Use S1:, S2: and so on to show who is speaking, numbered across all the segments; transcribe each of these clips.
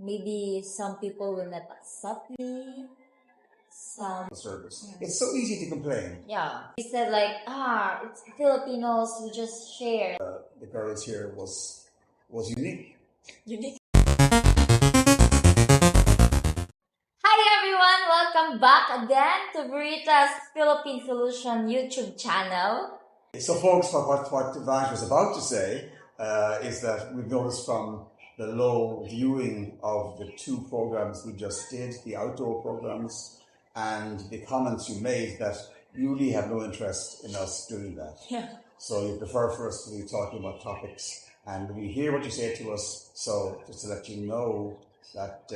S1: maybe some people will not accept me.
S2: Service. It's so easy to complain.
S1: Yeah. He said like, it's Filipinos who just share.
S2: The girls here was unique.
S1: Unique. Hi everyone! Welcome back again to Vita's Philippine Solution YouTube channel.
S2: So folks, what Vange was about to say is that we've noticed from the low viewing of the two programs we just did, the outdoor programs, and the comments you made, that you really have no interest in us doing that.
S1: Yeah.
S2: So you prefer for us to be talking about topics, and we hear what you say to us, so just to let you know that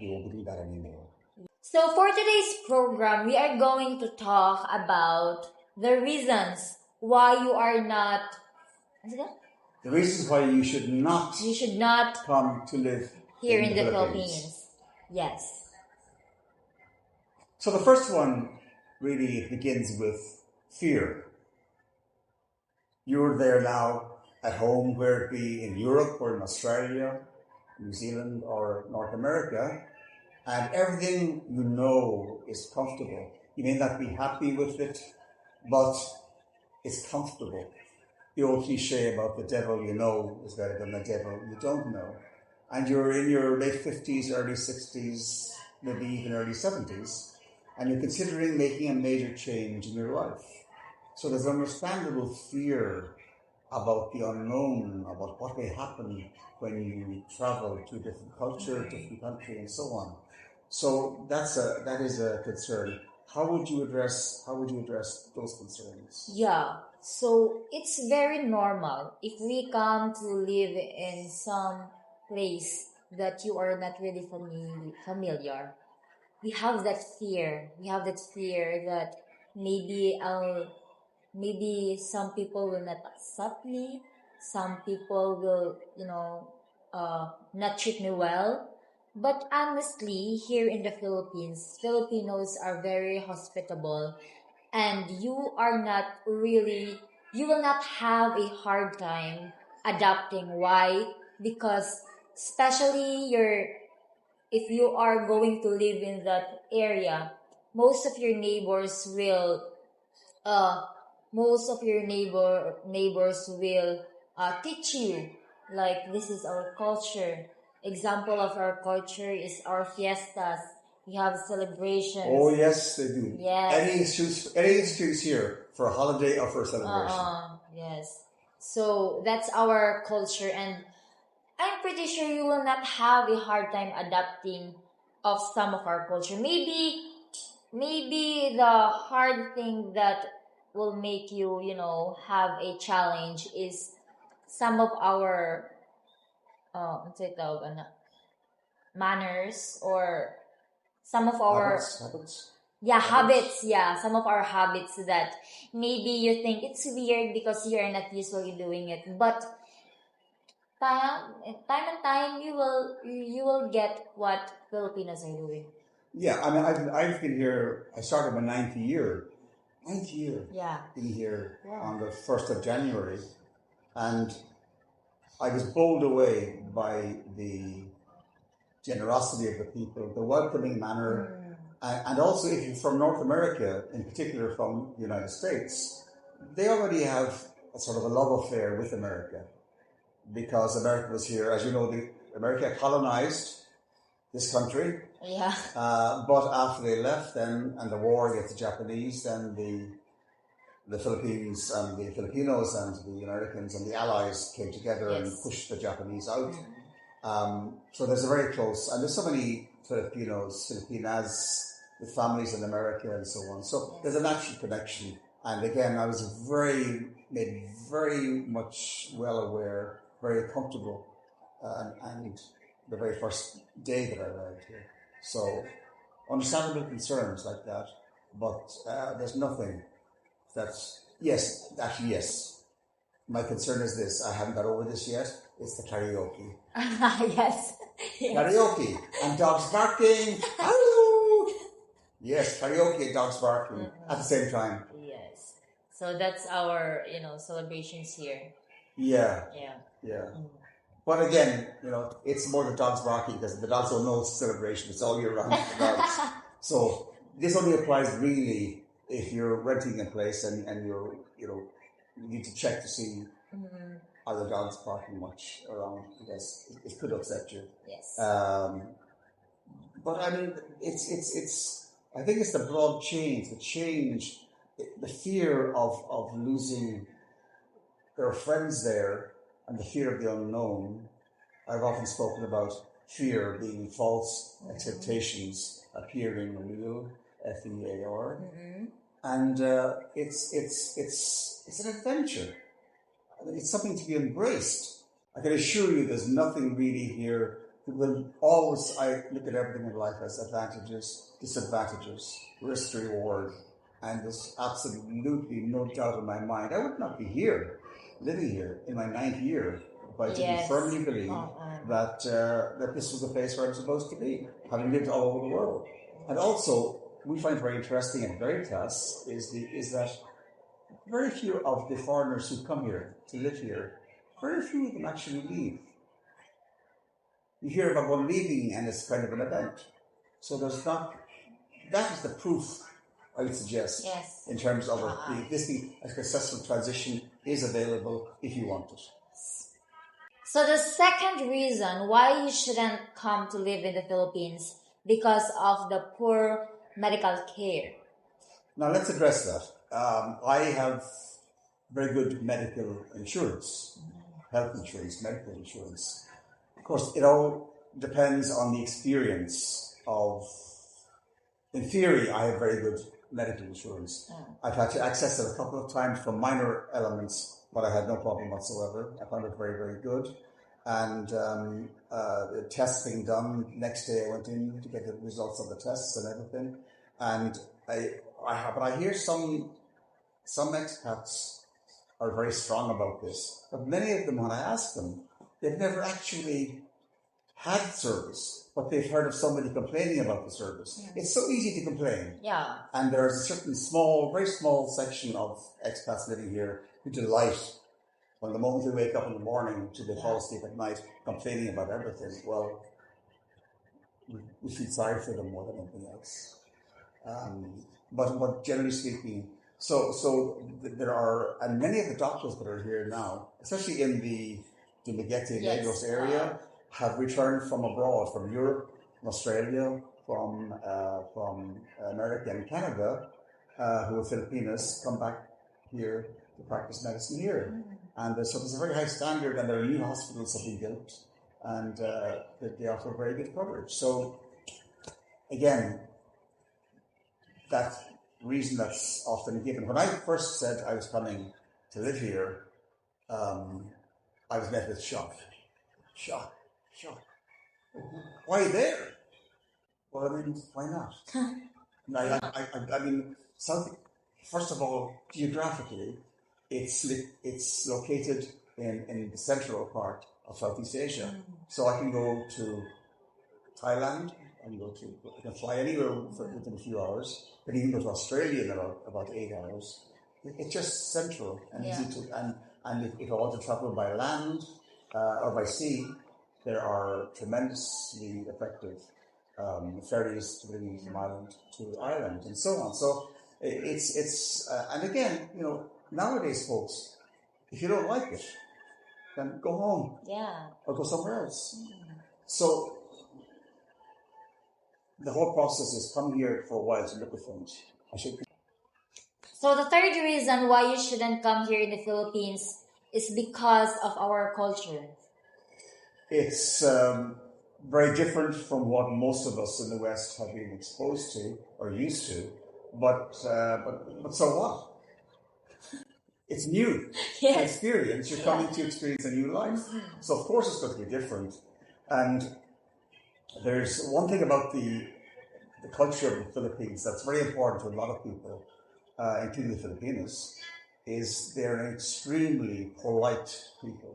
S2: we won't do that anymore.
S1: So for today's program, we are going to talk about the reasons why you are not...
S2: The reasons why you should not come to live
S1: here in the Philippines. Yes.
S2: So the first one really begins with fear. You're there now at home, whether it be in Europe or in Australia, New Zealand or North America, and everything you know is comfortable. You may not be happy with it, but it's comfortable. The old cliche about the devil you know is better than the devil you don't know. And you're in your late 50s, early 60s, maybe even early 70s, and you're considering making a major change in your life. So there's understandable fear about the unknown, about what may happen when you travel to a different culture, different country, and so on. So that is a concern. How would you address those concerns?
S1: Yeah, so it's very normal if we come to live in some place that you are not really familiar. We have that fear. We have that fear that maybe some people will not accept me. Some people will, not treat me well. But honestly, here in the Philippines, Filipinos are very hospitable, and you will not have a hard time adapting. Why? Because especially if you are going to live in that area, most of your neighbors will teach you, like, this is our culture. Example of our culture is our fiestas. We have celebrations.
S2: Oh yes, they do.
S1: Yes.
S2: Any excuse here for a holiday or for a celebration.
S1: Yes. So that's our culture, and I'm pretty sure you will not have a hard time adapting of some of our culture. Maybe the hard thing that will make you, have a challenge is some of our manners, or some of our
S2: habits.
S1: Yeah, some of our habits that maybe you think it's weird because you're not usually doing it, but time and time you will get what Filipinos are doing.
S2: Yeah, I mean, I've been here. I started my ninth year.
S1: Yeah.
S2: Been here on the 1st of January, and I was bowled away by the generosity of the people, the welcoming manner, and also if you're from North America, in particular from the United States, they already have a sort of a love affair with America, because America was here. As you know, America colonized this country.
S1: Yeah.
S2: But after they left, then, and the war against the Japanese, then the Philippines and the Filipinos and the Americans and the Allies came together and pushed the Japanese out. So there's a very close, and there's so many Filipinas with families in America and so on. So there's a natural connection. And again, I was made very much well aware, very comfortable, and the very first day that I arrived here. So understandable concerns like that, but there's nothing that's, yes. My concern is this, I haven't got over this yet, it's the karaoke.
S1: Yes.
S2: Karaoke and dogs barking. Hello. Yes, karaoke and dogs barking at the same time.
S1: Yes. So that's our, celebrations here.
S2: Yeah. But again, it's more the dogs barking because the dogs don't know it's a celebration. It's all year round for the dogs. So this only applies really if you're renting a place and you're, you need to check to see are the dogs barking much around, because it could upset you.
S1: Yes.
S2: But I mean, it's. I think it's the broad change, the fear of losing their friends there, and the fear of the unknown. I've often spoken about fear being false expectations appearing real, FEAR, and it's an adventure. I mean, it's something to be embraced. I can assure you, there's nothing really here. I look at everything in life as advantages, disadvantages, risk to reward, and there's absolutely no doubt in my mind I would not be here, living here in my 9th year, if I didn't firmly believe that this was the place where I'm supposed to be, having lived all over the world. And also, we find very interesting at Veritas is that very few of the foreigners who come here to live here, very few of them actually leave. You hear about one leaving, and it's kind of an event. So that is the proof, I would suggest, in terms of a successful transition is available if you want it.
S1: So the second reason why you shouldn't come to live in the Philippines, because of the poor medical care.
S2: Now let's address that. I have very good medical insurance, health insurance, medical insurance. Of course, it all depends on the experience of. In theory, I have very good medical insurance. I've had to access it a couple of times for minor elements, but I had no problem whatsoever. I found it very, very good. And the tests being done, next day I went in to get the results of the tests and everything. And but I hear some expats are very strong about this. But many of them, when I ask them, they've never actually had service, but they've heard of somebody complaining about the service. It's so easy to complain.
S1: Yeah. And
S2: there's a certain very small section of expats living here who delight when the moment they wake up in the morning till they fall asleep at night complaining about everything. Well, we feel sorry for them more than anything else. But generally speaking, so there are, and many of the doctors that are here now, especially in the Dumaguete, Negros area, have returned from abroad, from Europe, from Australia, from America and Canada, who are Filipinos, come back here to practice medicine here. And so there's a very high standard, and there are new hospitals have been built, and they offer very good coverage. So, again, that reason that's often given. When I first said I was coming to live here, I was met with shock. Why there? Well, I mean, why not? I mean, first of all, geographically, it's located in the central part of Southeast Asia. So I can go to Thailand, I can fly anywhere within a few hours. I can even go to Australia in about 8 hours. It's just central and easy to, and if I want to travel by land or by sea, there are tremendously effective ferries to bring you from Ireland to Ireland and so on. So it's and again, nowadays, folks, if you don't like it, then go home.
S1: Yeah.
S2: Or go somewhere else. So the whole process is come here for a while to look at things.
S1: So the third reason why you shouldn't come here in the Philippines is because of our culture.
S2: It's very different from what most of us in the West have been exposed to or used to, but so what? It's new. Yes. Experience. You're coming to experience a new life. So of course it's going to be different. And there's one thing about the culture of the Philippines that's very important to a lot of people, including the Filipinos, is they're an extremely polite people.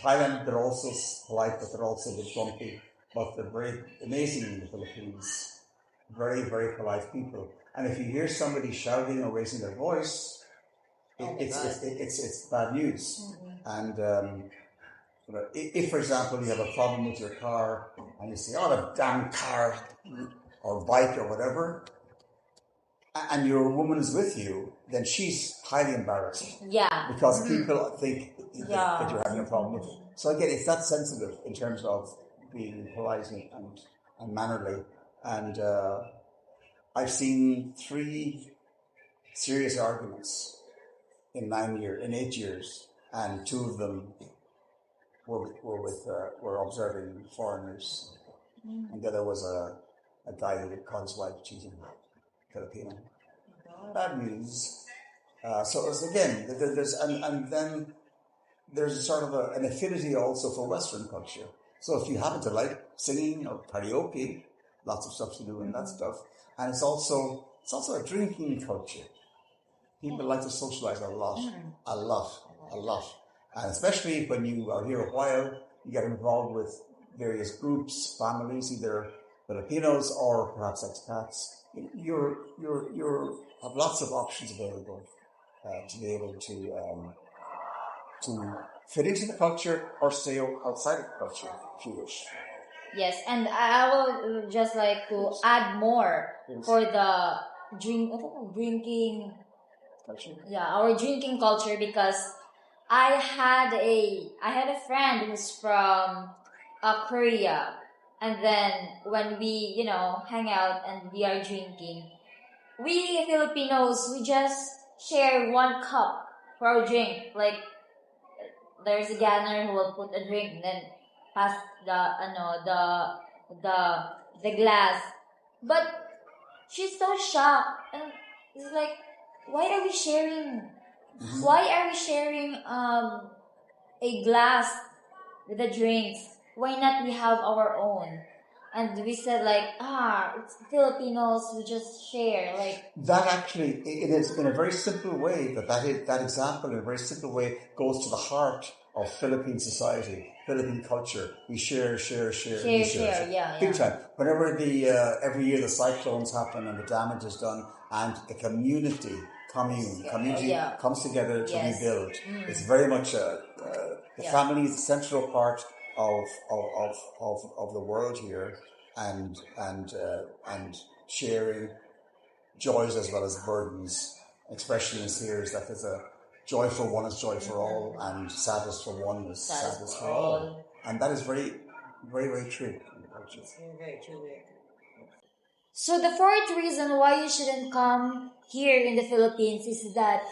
S2: Thailand, they're also polite, but they're also a bit grumpy. But they're very amazing in the Philippines. Very, very polite people. And if you hear somebody shouting or raising their voice, it's bad news. And If, for example, you have a problem with your car and you say, "Oh, the damn car or bike or whatever," and your woman is with you, then she's highly embarrassed.
S1: Yeah.
S2: Because people think
S1: Yeah.
S2: that you're having a problem with it. So again, it's that sensitive in terms of being polite and mannerly. And I've seen 3 serious arguments in 8 years, and 2 of them were observing foreigners, and the other was a guy who caught his wife cheating, Filipino. Bad news. So it was, again, and then there's a sort of an affinity also for Western culture. So if you happen to like singing or karaoke, lots of stuff to do in that stuff, and it's also a drinking culture. People like to socialize a lot, and especially when you are here a while, you get involved with various groups, families, either Filipinos or perhaps expats. You have lots of options available to be able to fit into the culture or stay outside of the culture if you wish.
S1: Yes, and I will just like to add more for the drinking
S2: Culture.
S1: Yeah, our drinking culture, because I had a friend who's from Korea, and then when we hang out and we are drinking, we Filipinos, we just share 1 cup for our drink. Like, there's a gather who will put a drink and then pass the glass. But she's so shocked, and it's like, why are we sharing?
S2: Mm-hmm.
S1: Why are we sharing a glass with the drinks? Why not we have our own? And we said like, it's Filipinos, we just share. Like
S2: that actually, it is in a very simple way that example in a very simple way goes to the heart of Philippine society, Philippine culture. We share,
S1: yeah,
S2: big time. Whenever every year the cyclones happen and the damage is done, and the community comes together to rebuild. It's very much the family is the central part of the world here, and sharing joys as well as burdens. Expression is here is that there's a joy for one is joy for all, and sadness for one is sadness for all. And that is very, very, very true.
S3: It's very true.
S1: So the 4th reason why you shouldn't come here in the Philippines is that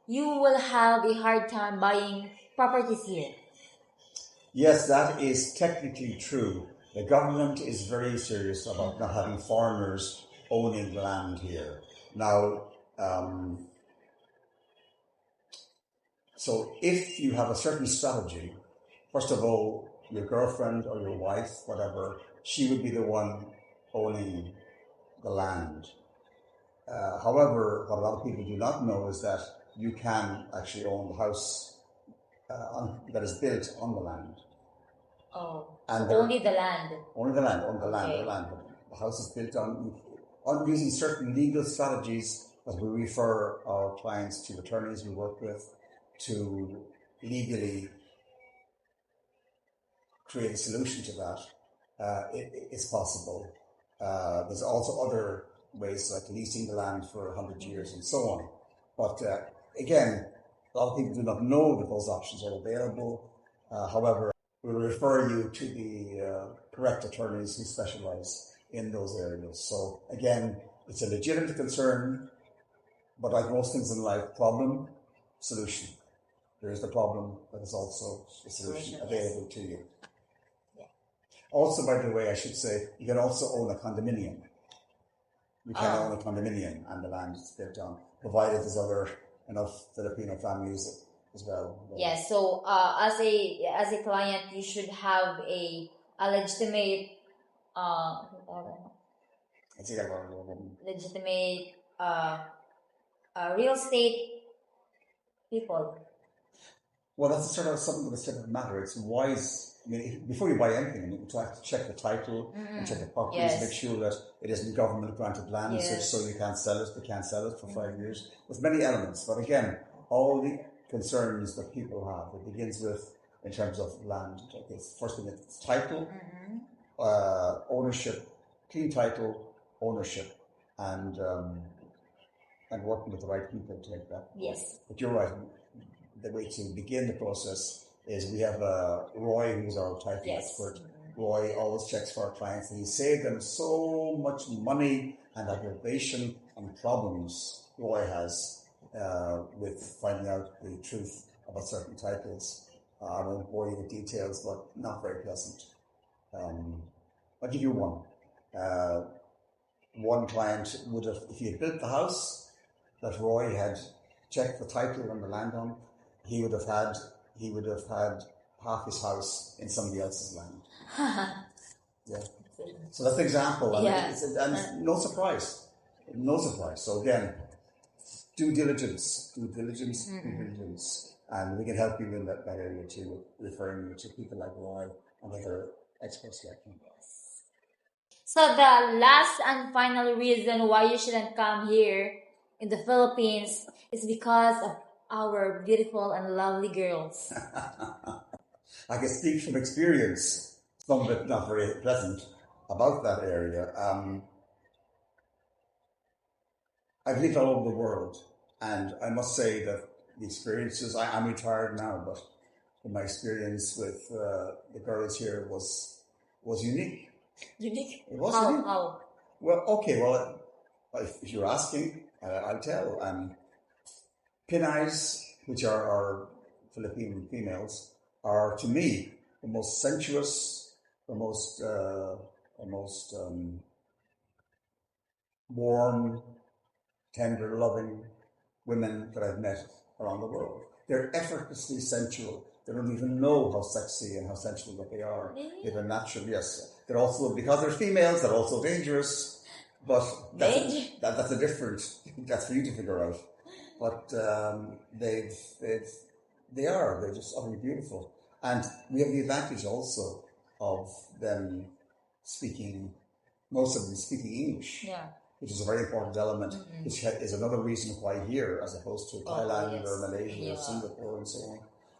S1: you will have a hard time buying properties here.
S2: Yes, that is technically true. The government is very serious about not having foreigners owning land here. Now, so if you have a certain strategy, first of all, your girlfriend or your wife, whatever, she would be the one owning the land. However, what a lot of people do not know is that you can actually own the house that is built on the land.
S1: Oh,
S2: and
S1: only the land.
S2: Only the land, the land. The house is built on using certain legal strategies that we refer our clients to attorneys we work with to legally create a solution to that. It's possible. There's also other ways like leasing the land for 100 years and so on. But again, a lot of people do not know that those options are available. However, we will refer you to the correct attorneys who specialize in those areas. So again, it's a legitimate concern, but like most things in life, problem, solution. There is the problem, but there's also a solution available to you.
S1: Yeah.
S2: Also, by the way, I should say, you can also own a condominium. You can own a condominium and the land is built on, provided there's enough Filipino families as well.
S1: Yes, so as a client, you should have a legitimate real estate people.
S2: Well, that's something that's a matter. It's wise. I mean, before you buy anything, you have to check the title and check the properties, make sure that it isn't government granted land, so you can't sell it. They can't sell it for 5 years. There's many elements, but again, all the concerns that people have, it begins with in terms of land. Okay, first thing is title, ownership, clean title, ownership, and working with the right people to make that.
S1: Yes.
S2: But you're right. The way to begin the process is we have Roy, who's our title expert. Roy always checks for our clients, and he saved them so much money and aggravation and problems. Roy has with finding out the truth about certain titles. I won't bore you with details, but not very pleasant. I'll give you one. One client would have, if he had built the house that Roy had checked the title and the land on, he would have had half his house in somebody else's land. Yeah. So that's the example. And, and no surprise. So again, due diligence. And we can help you in that area too, referring you to people like Roy and other experts like him.
S1: So the last and final reason why you shouldn't come here in the Philippines is because of our beautiful and lovely girls.
S2: I can speak from experience, some of it not very pleasant, about that area. I've lived all over the world, and I must say that the experiences, I'm retired now, but my experience with the girls here was unique.
S1: Unique?
S2: It was unique.
S1: How?
S2: Well, okay, well, if you're asking, I'll tell. Pinays, which are our Filipino females, are to me the most sensuous, the most warm, tender, loving women that I've met around the world. They're effortlessly sensual. They don't even know how sexy and how sensual that they are.
S1: Really?
S2: They have a natural, yes. They're also, because they're females, they're also dangerous. But that's a difference. That's for you to figure out. But they're just utterly beautiful. And we have the advantage also of them speaking, most of them speaking English.
S1: Yeah.
S2: Which is a very important element, which is another reason why here, as opposed to Thailand or Malaysia or Singapore and so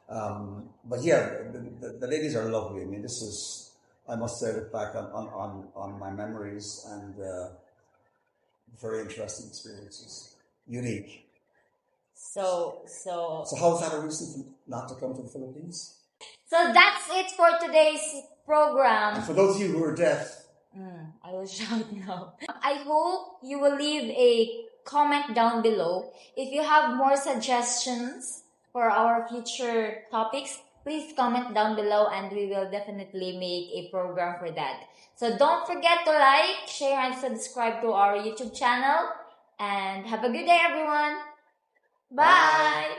S2: on. But yeah, the ladies are lovely. I mean, this is, I must say, look back on my memories and very interesting experiences, unique.
S1: So
S2: how is that a reason not to come to the Philippines?
S1: So that's it for today's program.
S2: And for those of you who are deaf,
S1: I will shout now. I hope you will leave a comment down below. If you have more suggestions for our future topics, please comment down below and we will definitely make a program for that. So don't forget to like, share, and subscribe to our YouTube channel. And have a good day, everyone. Bye.